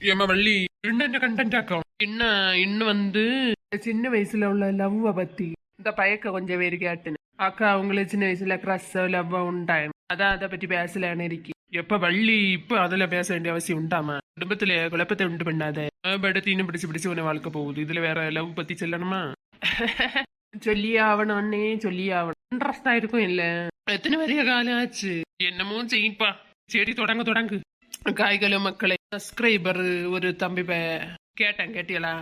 ஏமா வள்ளி என்ன கண்டென்ட் ஆக்கும் இன்னும் சின்ன வயசுல உள்ள லவ்வ பத்தி இந்த பயக்க கொஞ்சம் பேரு கேட்டுன்னு அக்கா அவங்களுக்கு சின்ன வயசுல கிரஸ் லவ் உண்டாயும் அதான் அதை பத்தி பேசலான்னு இருக்கு. எப்ப வள்ளி இப்ப அதுல பேச வேண்டிய அவசியம் உண்டாமா? குடும்பத்துல குழப்பத்தை உண்டு பண்ணாத. படத்தின்னு பிடிச்சு பிடிச்சு உன வாழ்க்கை போகுது. இதுல வேற லவ் பத்தி சொல்லணுமா? சொல்லியே ஆகணும்னே சொல்லியே ஆகணும். இன்ட்ரெஸ்டா இருக்கும் இல்ல? எத்தனை வரைய காலம் ஆச்சு? என்னமோ செய்ப்பா. சரி தொடங்கு. காய்களும் மக்களை சப்ஸ்கிரைபர் ஒரு தம்பி கேட்டேன் கேட்டியலா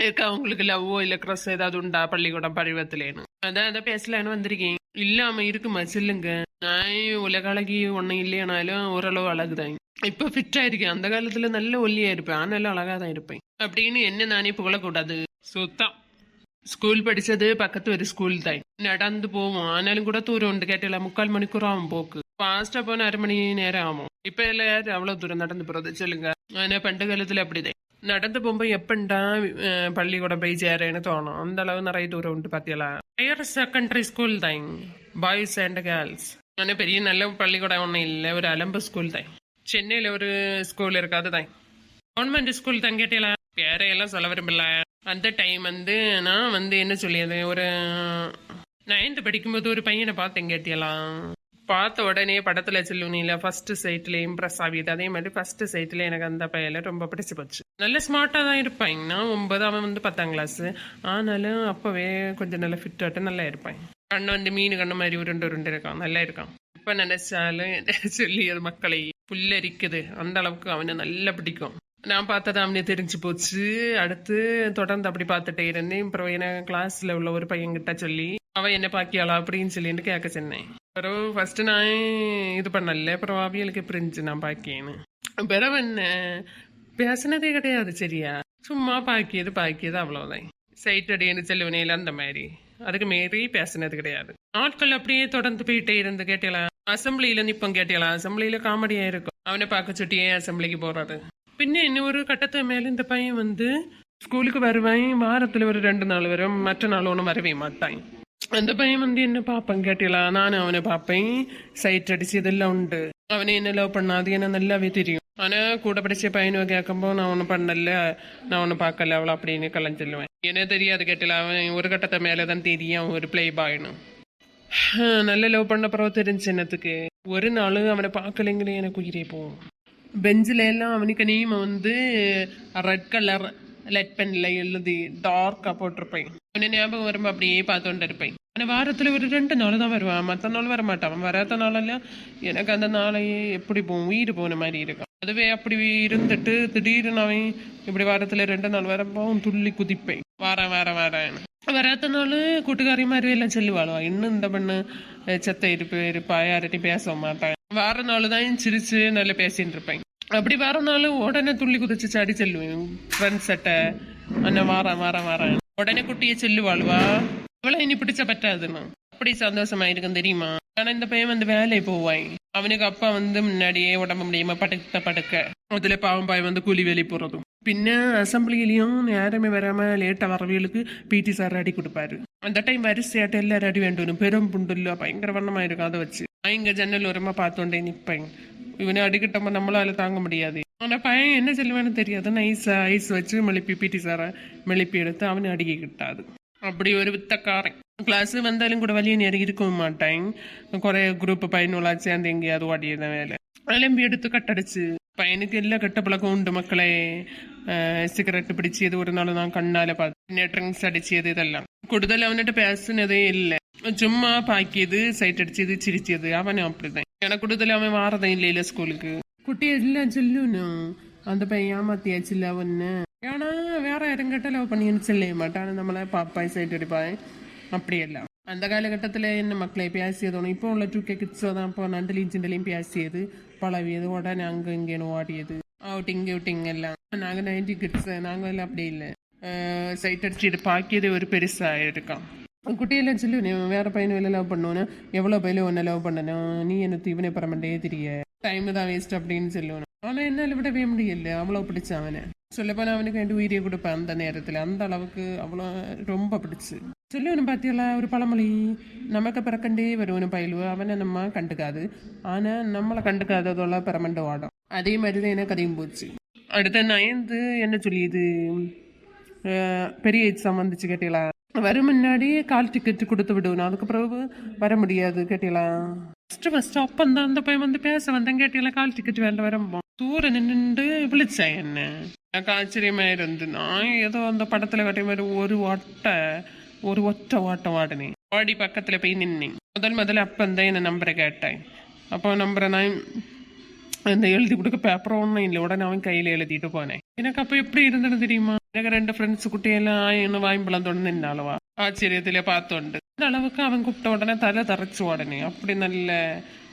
இருக்கா உங்களுக்கு லவ்வோ இல்ல கிரஸ் ஏதாவது உண்டா பள்ளிக்கூடம் பருவத்திலேன்னு அதான் பேசலான்னு வந்திருக்கேன். இல்லாம இருக்குமா சொல்லுங்க. நான் உலக அழகி ஒன்னும் இல்லையானாலும் ஓரளவு அழகுதான். இப்ப ஃபிட்டா இருக்கேன். அந்த காலத்துல நல்ல ஒல்லியா இருப்பேன். ஆனாலும் அழகாதான் இருப்பேன் அப்படின்னு என்ன நானே புகழக்கூடாது. சுத்தம் ஸ்கூல் படிச்சது பக்கத்து ஒரு ஸ்கூல் தான். நடந்து போவோம். ஆனாலும் கூட தூரம் உண்டு கேட்டல 3/4 மணிக்கூர் ஆகும் போக்கு. ஃபாஸ்டா போன 1/2 மணி நேரம் ஆகும். இப்ப எல்லாம் யாரும் அவ்வளவு தூரம் நடந்து போறது சொல்லுங்க. ஆனா பண்டு காலத்துல அப்படிதான். நடந்து போகும்போது எப்பண்டா பள்ளிக்கூடம் போய் சேரேன்னு தோணும். அந்த அளவு நிறைய தூரம் உண்டு பாத்தியலா. ஹையர் செகண்டரி ஸ்கூல் தான், பாய்ஸ் அண்ட் கேர்ள்ஸ். ஆனா பெரிய நல்ல பள்ளிக்கூடம் ஒன்றும் இல்லை, ஒரு அலம்பு ஸ்கூல் தான். சென்னையில ஒரு ஸ்கூல் இருக்கு, அதுதான் கவர்மெண்ட் ஸ்கூல் தான். கேட்டீங்களா பேரையெல்லாம் சொல்ல விரும்பல. அந்த டைம் நான் என்ன சொல்லியது, ஒரு 9th படிக்கும்போது ஒரு பையனை பார்த்தேன். கேட்டியலாம் பார்த்த உடனே படத்துல சொல்லுவீங்களா ஃபர்ஸ்ட் சைட்ல இம்ப்ரெஸ் ஆகிட்டு, அதே மாதிரி ஃபர்ஸ்ட் சைட்ல எனக்கு அந்த பையல ரொம்ப பிடிச்சு போச்சு. நல்ல ஸ்மார்ட்டா தான் இருப்பாங்க. நான் 9, அவன் 10ஆம் கிளாஸ். ஆனாலும் அப்பவே கொஞ்சம் நல்லா ஃபிட் ஆட்டு நல்லா இருப்பாங்க. கண்ணு மீன் கண்ணு மாதிரி உருண்டு இருக்கான், நல்லா இருக்கான். இப்ப நினைச்சாலும் சொல்லியது மக்களை புல்லரிக்குது. அந்த அளவுக்கு அவனை நல்லா பிடிக்கும். நான் பார்த்தது அவனே தெரிஞ்சு போச்சு. அடுத்து தொடர்ந்து அப்படி பார்த்துட்டே இருந்தேன். அப்புறம் என்ன கிளாஸ்ல உள்ள ஒரு பையன் கிட்ட சொல்லி அவன் என்ன பாக்கியாளா அப்படின்னு சொல்லிட்டு கேட்க சொன்னேன். அப்புறம் ஃபர்ஸ்ட் நான் இது பண்ணல. அப்புறம் அவியலுக்கு பிரிஞ்சு நான் பாக்கியேன்னு. பிறகு என்ன பேசினதே கிடையாது. சரியா சும்மா பாக்கியது அவ்வளவுதான். சைட் அடின்னு செல்லுவனையில அந்த மாதிரி அதுக்கு மீறி பேசினது கிடையாது. நாட்கள் அப்படியே தொடர்ந்து போயிட்டே இருந்து. கேட்டலாம் அசம்பிளியில நிப்போம். கேட்டலாம் அசம்பிளியில காமெடியா இருக்கும். அவனை பார்க்க சுட்டியே அசம்பிளிக்கு போறது. பின்ன இன்னொரு கட்டத்து மேல இந்த பையன் ஸ்கூலுக்கு வருவான். வாரத்துல ஒரு 2 நாள் வரும், மற்ற நாள் ஒன்றும் வரவே மாட்டான். அந்த பையன் என்ன பார்ப்பேன். கேட்டலாம் நானும் அவனை பார்ப்பேன். சைட் அடிச்சு இதெல்லாம் உண்டு. அவனை என்ன லவ் பண்ணாது என்ன நல்லாவே தெரியும். ஆனா கூட படிச்ச பையனை கேட்கும்போ நான் ஒன்னும் பண்ணல, நான் ஒன்னும் பார்க்கல அவளை அப்படின்னு கலைஞ்சிடுவேன். என்ன தெரியாது. கேட்டல அவன் ஒரு கட்டத்தை மேலதான் தெரியும் அவன் ஒரு பிளே பாய்னு. நல்ல லவ் பண்ண பிறகு தெரிஞ்சு என்னத்துக்கு. ஒரு நாள் அவனை பார்க்கலைங்களே எனக்கு உயிரே போகும். பெஞ்சில எல்லாம் அவனுக்கு நேம் ரெட் கலர் லெட் பென்ல எழுதி டார்க்கா போட்டிருப்பேன். அவனை ஞாபகம் வரும்போ அப்படியே பார்த்துட்டு இருப்பேன். ஆனால் வாரத்தில் ஒரு 2 நாள் தான் வருவான், மற்ற நாள் வர மாட்டான். அவன் வராத நாளெல்லாம் எனக்கு அந்த நாளையே எப்படி போகும், உயிர் போன மாதிரி இருக்கும். அதுவே அப்படி இருந்துட்டு திடீர்னு அவன் இப்படி வாரத்தில் 2 நாள் வரப்போ துள்ளி குதிப்பேன். வாரேன் வராத நாள் கூட்டுக்காரி மாதிரி எல்லாம் சொல்லுவாளுவா. இன்னும் இந்த பண்ணு செத்த இருப்பா, யார்கிட்டையும் பேச மாட்டேன். வார நாள் தான் சிரிச்சு நல்லா பேசிட்டு இருப்பேன். அப்படி வர நாள் உடனே துள்ளி குதிச்சு சாடி செல்லுவேன். ஃப்ரெண்ட்ஸ் சட்டை அண்ணா வாரேன் உடனே குட்டியை சொல்லுவாளுவா. அவளை இனி பிடிச்ச பറ്റാதுன்னு அப்படி சந்தோஷமா இருக்கும் தெரியுமா. ஆனா இந்த பையன் வேலையை போவான். அவனுக்கு அப்பா முன்னாடியே உடம்பு முடியுமா படுக்க அதுல பாவம் பாய் கூலி வேலை போறதும். பின்ன அசம்பிளிலையும் நேரமே வராம லேட்டா வரவியலுக்கு பிடி சார் அடி கொடுப்பாரு. அந்த டைம் வரிசையாட்ட எல்லாரும் அடி வேண்டும். பெரும் புண்டுல பயங்கர வண்ணமா இருக்கும். அதை வச்சு இங்க ஜன்னல் உரமா பார்த்தோண்டே நிப்பேன். இவனை அடிக்கிட்டப்ப நம்மளால தாங்க முடியாது. ஆனா பையன் என்ன சொல்லுவான்னு தெரியாது. ஐஸ் வச்சு மெளிப்பி பிடி சார மெளிப்பி எடுத்து அவனை அடிக்க கிட்டாது. அப்படி ஒரு வித்தக்காரன். கிளாஸ் வந்தாலும் கூட வழியை நேரம் இருக்கவும் மாட்டேன். குறைய குரூப் பையனுள்ளா சேர்ந்து எங்கேயாவது ஓடியதான் வேலை. அலம்பி எடுத்து கட்டடிச்சு. பையனுக்கு எல்லாம் கெட்ட பழக்கம் உண்டு மக்களே. சிகரெட் பிடிச்சது ஒரு நாள் நான் கண்ணால பார்த்து, ட்ரிங்க்ஸ் அடிச்சது இதெல்லாம். கூடுதல் அவன்கிட்ட பேசுனதே இல்லை. சும்மா பாக்கியது, சைட் அடிச்சது, சிரிச்சது. அவனும் அப்படிதான். எனக்கு கூடுதல் அவன் வாரதான் இல்லையில ஸ்கூலுக்கு. குட்டி எல்லாம் சொல்லணும். அந்த பையன் ஏமாத்தியாச்சுல்ல ஒன்னு. ஏன்னா வேற யாரும் கிட்ட லவ் பண்ணின்னு சொல்ல மாட்டான். நம்மள பாப்பாய் சைட் அடிப்பாய் அப்படியெல்லாம். அந்த காலகட்டத்தில் என்ன மக்களை பேசியதோணும். இப்போ உள்ள 2K கிட்ஸோ தான் இப்போ நண்டலையும் சிண்டலையும் பேசியது பழவியது. உடனே அங்கே இங்கேன்னு ஓடியது. அவுட்டிங் எல்லாம். நாங்கள் 90 கிட்ஸ், நாங்கள் எல்லாம் அப்படி இல்லை. சைட் அடிச்சுட்டு பாக்கியது ஒரு பெருசாக இருக்கான். குட்டியெல்லாம் சொல்லு, நீ வேற பையனை வெளில லவ் பண்ணுவோன்னா எவ்வளோ பையில ஒன்றை லவ் பண்ணணும், நீ என்ன இவனை பரமண்டே தெரிய டைம் தான் வேஸ்ட் அப்படின்னு சொல்லுவேன். ஆனால் என்னால் விடவே முடியல. அவ்வளோ பிடிச்ச அவனை. சொல்லப்போனால் அவனுக்கு என் உயிரியை கொடுப்பேன் அந்த நேரத்தில். அந்த அளவுக்கு அவ்வளோ ரொம்ப பிடிச்சு. சொல்லுவனு பார்த்தியலா ஒரு பழமொழி, நமக்கு பிறக்கண்டே வருவனு பயிலுவோம், அவனை நம்ம கண்டுக்காது. ஆனால் நம்மளை கண்டுக்காததோட பரமண்ட வாடும். அதே மாதிரி தான் எனக்கு அதையும் போச்சு. அடுத்த நயன்து என்ன சொல்லியது பெரிய எக்ஸாம் வந்துச்சு கேட்டீங்களா வரும் முன்னாடி கால் டிக்கெட் கொடுத்து விடுவேன் அதுக்கு பிறகு வர முடியாது கேட்டீங்களா ஃபர்ஸ்ட் அப்பந்தான் அந்த பையன் வந்து பேச வந்தேன் கேட்டீங்களா கால் டிக்கெட் வேண்ட வரம்போ தூரம் நின்று விழிச்சேன் என்ன எனக்கு ஆச்சரியமா இருந்து நான் ஏதோ அந்த படத்துல கட்டிய மாதிரி ஒரு ஒற்றை ஓட்டம் வாடினேன் வாடி பக்கத்துல போய் நின்னேன் முதல்ல அப்பந்தான் என்ன நம்பரை கேட்டேன் அப்போ நம்பரை நான் அந்த எழுதி கொடுக்க பேப்பரும் ஒன்றும் இல்லை உடனே அவன் கையில் எழுதிட்டு போனேன் எனக்கு அப்போ எப்படி இருந்தது தெரியுமா எனக்கு 2 ஃப்ரெண்ட்ஸ் குட்டியெல்லாம் என்ன வாய்ம்பழம் தொண்டு நின்னாலவா ஆச்சரியத்திலே பார்த்தோண்டு இந்த அளவுக்கு அவன் கூப்பிட்ட உடனே தலை தரைச்சு உடனே அப்படி நல்ல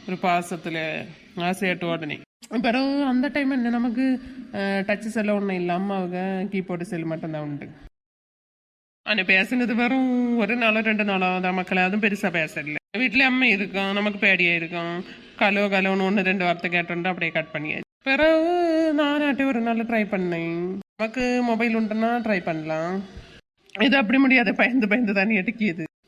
ஒரு பாசத்துல ஆசையாட்டு உடனே பிறகு அந்த டைம் என்ன நமக்கு டச்சஸ் எல்லாம் ஒன்றும் இல்லை அம்மாவுக்கு கீபோர்டு செல் மட்டும்தான் உண்டு ஆனால் பேசுனது வெறும் 1 நாளோ 2 நாளோ தான் மக்களை அதுவும் பெருசாக பேசல வீட்டில் அம்மா இருக்கும் நமக்கு பேடியாக இருக்கும் கலோன்னு 1-2 வார்த்தை கேட்டோன்ட்டு அப்படியே கட் பண்ணியாச்சு பிறகு நானாட்டி ஒரு நாள் ட்ரை பண்ணேன் நமக்கு மொபைல் உண்டுன்னா ட்ரை பண்ணலாம் இது அப்படி முடியாது பயந்து தானே எடுக்கியது